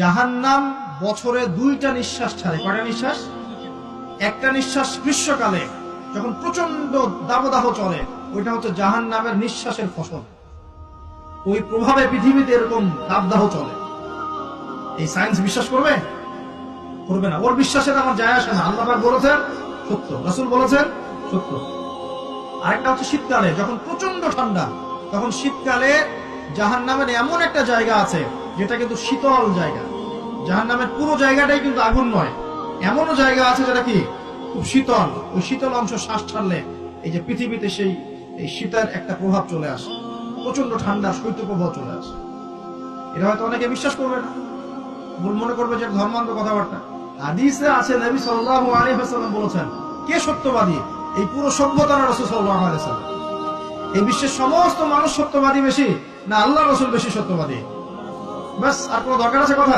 জাহান্নাম বছরে 2টা নিঃশ্বাস ছাড়ে। কয়টা নিঃশ্বাস? একটা নিঃশ্বাস গ্রীষ্মকালে যখন প্রচন্ড দাবদাহ চলে, ওইটা হচ্ছে জাহান্নামের নিঃশ্বাসের ফসল। ওই প্রভাবে পৃথিবীতে এরকম দাবদাহ চলে। এই সায়েন্স বিশ্বাস করবে? করবে না। ওর বিশ্বাসের আমার যায় আসে না। আল্লাহ পাক বলেছেন সত্য, রাসূল বলেছেন সত্য। আরেকটা হচ্ছে শীতকালে যখন প্রচন্ড ঠান্ডা, তখন শীতকালে জাহান্নামের এমন একটা জায়গা আছে যেটা কিন্তু শীতল জায়গা। জাহান্নামের পুরো জায়গাটাই কিন্তু আগুন নয়, এমনও জায়গা আছে যেটা কি খুব শীতল। ওই শীতল অংশ শ্বাস ছাড়লে এই যে পৃথিবীতে এই শীতের একটা প্রভাব চলে আসে, প্রচন্ড ঠান্ডা শৈত্যপ্রবাহ চলে আসে। এটা হয়তো অনেকে বিশ্বাস করবে না, মনে করবে যে ধর্মান্ধ কথাবার্তা। হাদিসে আছে নবী সাল্লাল্লাহু আলাইহি ওয়াসাল্লাম বলেছেন, কে সত্যবাদী? এই পুরো সভ্যতার রাসূল সাল্লাল্লাহু আলাইহি ওয়াসাল্লাম। এই বিশ্বের সমস্ত মানুষ সত্যবাদী বেশি না আল্লাহ রাসূল বেশি সত্যবাদী? বাস, আর কোনো দরকার আছে কথা?